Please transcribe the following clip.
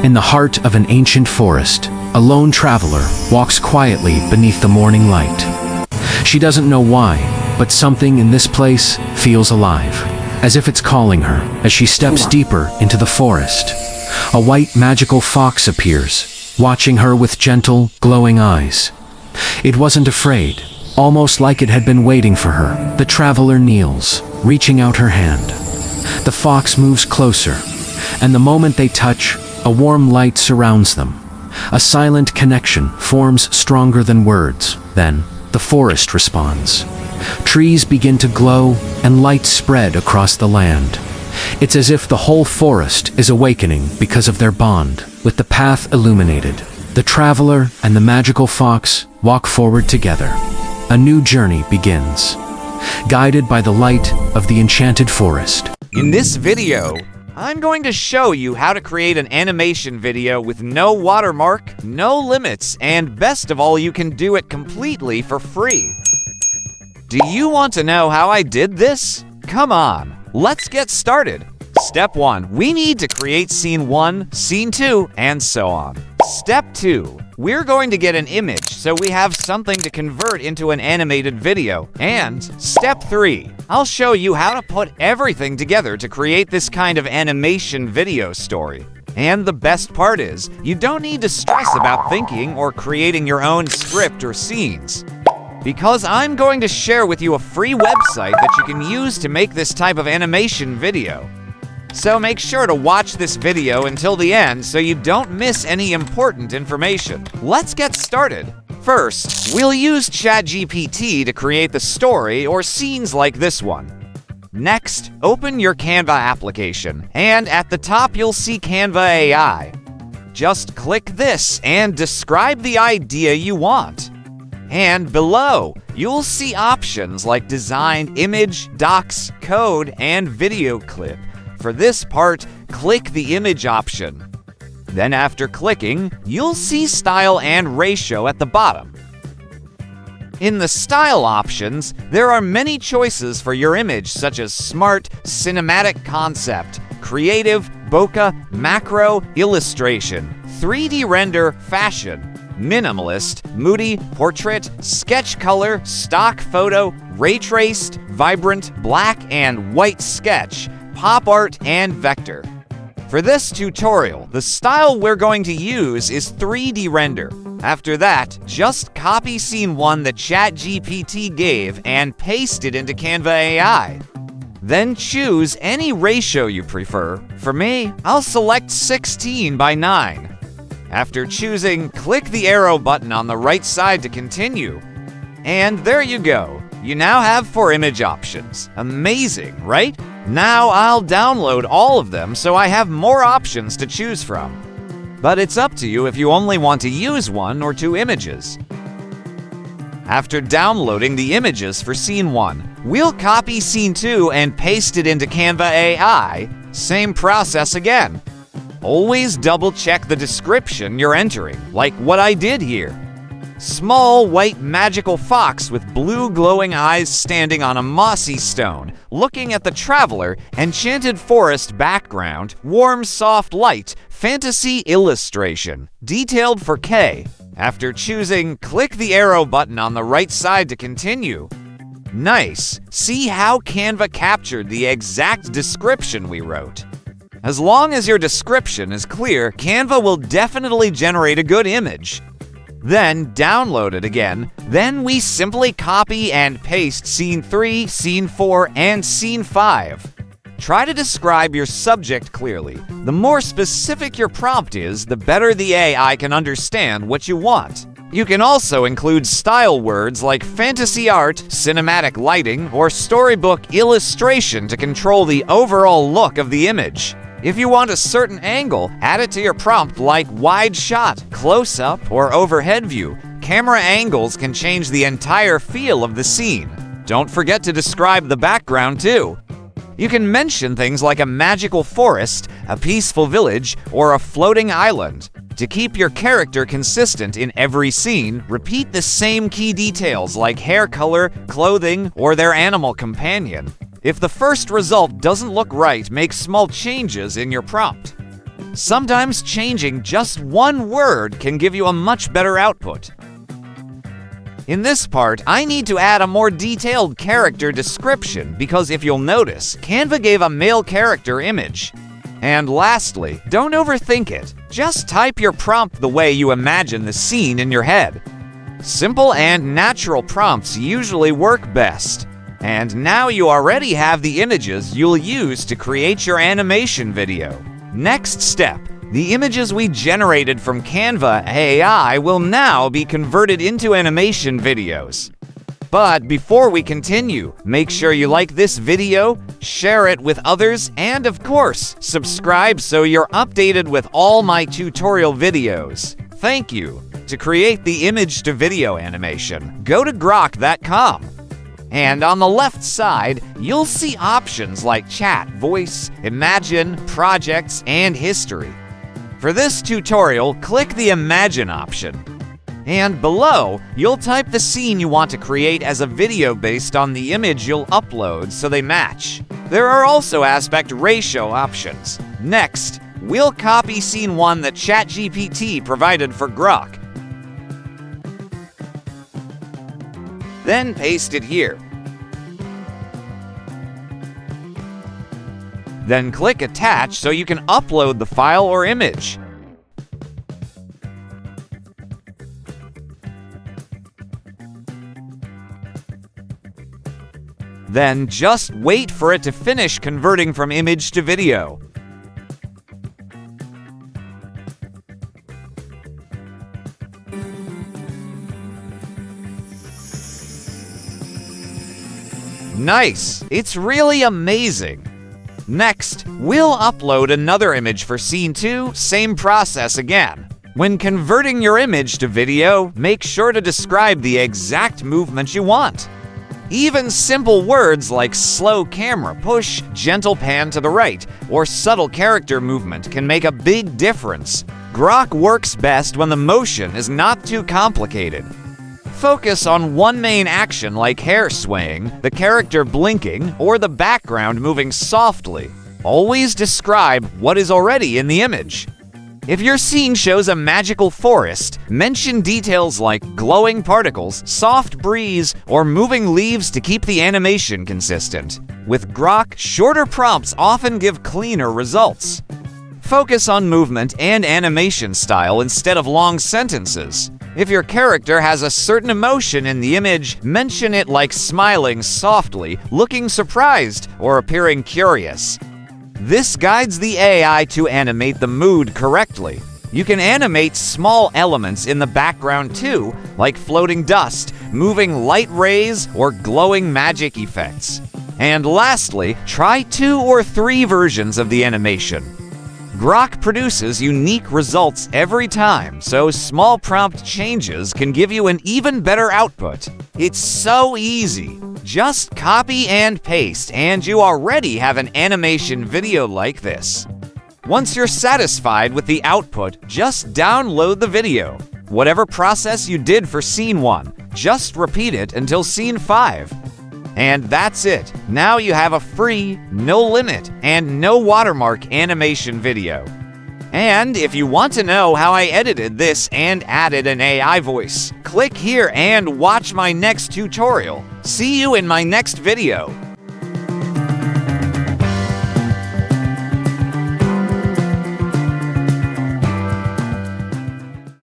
In the heart of an ancient forest, a lone traveler walks quietly beneath the morning light. She doesn't know why, but something in this place feels alive, as if it's calling her. As she steps deeper into the forest, a white magical fox appears, watching her with gentle, glowing eyes. It wasn't afraid, almost like it had been waiting for her. The traveler kneels, reaching out her hand. The fox moves closer, and the moment they touch, a warm light surrounds them. A silent connection forms stronger than words. Then, the forest responds. Trees begin to glow, and light spread across the land. It's as if the whole forest is awakening because of their bond. With the path illuminated, the traveler and the magical fox walk forward together. A new journey begins, guided by the light of the enchanted forest. In this video, I'm going to show you how to create an animation video with no watermark, no limits, and best of all, you can do it completely for free. Do you want to know how I did this? Come on, let's get started. Step 1, we need to create scene 1, scene 2, and so on. Step 2, we're going to get an image so we have something to convert into an animated video. And step 3, I'll show you how to put everything together to create this kind of animation video story. And the best part is, you don't need to stress about thinking or creating your own script or scenes, because I'm going to share with you a free website that you can use to make this type of animation video. So make sure to watch this video until the end so you don't miss any important information. Let's get started. First, we'll use ChatGPT to create the story or scenes like this one. Next, open your Canva application, and at the top you'll see Canva AI. Just click this and describe the idea you want. And below, you'll see options like design, image, docs, code, and video clip. For this part, click the image option. Then after clicking, you'll see style and ratio at the bottom. In the style options, there are many choices for your image such as smart, cinematic concept, creative, bokeh, macro, illustration, 3D render, fashion, minimalist, moody, portrait, sketch color, stock photo, ray traced, vibrant, black and white sketch, pop art, and vector. For this tutorial, the style we're going to use is 3D render. After that, just copy scene 1 that ChatGPT gave and paste it into Canva AI. Then choose any ratio you prefer. For me, I'll select 16:9. After choosing, click the arrow button on the right side to continue. And there you go. You now have 4 image options. Amazing, right? Now I'll download all of them so I have more options to choose from. But it's up to you if you only want to use 1 or 2 images. After downloading the images for scene 1, we'll copy scene 2 and paste it into Canva AI. Same process again. Always double check the description you're entering, like what I did here. Small white magical fox with blue glowing eyes standing on a mossy stone, looking at the traveler, enchanted forest background, warm soft light, fantasy illustration, detailed for K. After choosing, click the arrow button on the right side to continue. Nice! See how Canva captured the exact description we wrote. As long as your description is clear, Canva will definitely generate a good image. Then download it again. Then we simply copy and paste scene 3, scene 4, and scene 5. Try to describe your subject clearly. The more specific your prompt is, the better the AI can understand what you want. You can also include style words like fantasy art, cinematic lighting, or storybook illustration to control the overall look of the image. If you want a certain angle, add it to your prompt like wide shot, close-up, or overhead view. Camera angles can change the entire feel of the scene. Don't forget to describe the background too. You can mention things like a magical forest, a peaceful village, or a floating island. To keep your character consistent in every scene, repeat the same key details like hair color, clothing, or their animal companion. If the first result doesn't look right, make small changes in your prompt. Sometimes changing just one word can give you a much better output. In this part, I need to add a more detailed character description because if you'll notice, Canva gave a male character image. And lastly, don't overthink it. Just type your prompt the way you imagine the scene in your head. Simple and natural prompts usually work best. And now you already have the images you'll use to create your animation video. Next step. The images we generated from Canva AI will now be converted into animation videos. But before we continue, make sure you like this video, share it with others, and of course, subscribe so you're updated with all my tutorial videos. Thank you. To create the image-to-video animation, go to grok.com. And on the left side, you'll see options like chat, voice, imagine, projects, and history. For this tutorial, click the Imagine option. And below, you'll type the scene you want to create as a video based on the image you'll upload so they match. There are also aspect ratio options. Next, we'll copy scene 1 that ChatGPT provided for Grok. Then paste it here. Then click Attach so you can upload the file or image. Then just wait for it to finish converting from image to video. Nice! It's really amazing! Next, we'll upload another image for scene 2, same process again. When converting your image to video, make sure to describe the exact movement you want. Even simple words like slow camera push, gentle pan to the right, or subtle character movement can make a big difference. Grok works best when the motion is not too complicated. Focus on one main action like hair swaying, the character blinking, or the background moving softly. Always describe what is already in the image. If your scene shows a magical forest, mention details like glowing particles, soft breeze, or moving leaves to keep the animation consistent. With Grok, shorter prompts often give cleaner results. Focus on movement and animation style instead of long sentences. If your character has a certain emotion in the image, mention it like smiling softly, looking surprised, or appearing curious. This guides the AI to animate the mood correctly. You can animate small elements in the background too, like floating dust, moving light rays, or glowing magic effects. And lastly, try 2 or 3 versions of the animation. Grok produces unique results every time, so small prompt changes can give you an even better output. It's so easy. Just copy and paste, and you already have an animation video like this. Once you're satisfied with the output, just download the video. Whatever process you did for scene 1, just repeat it until scene 5. And that's it. Now you have a free, no limit, and no watermark animation video. And if you want to know how I edited this and added an AI voice, click here and watch my next tutorial. See you in my next video.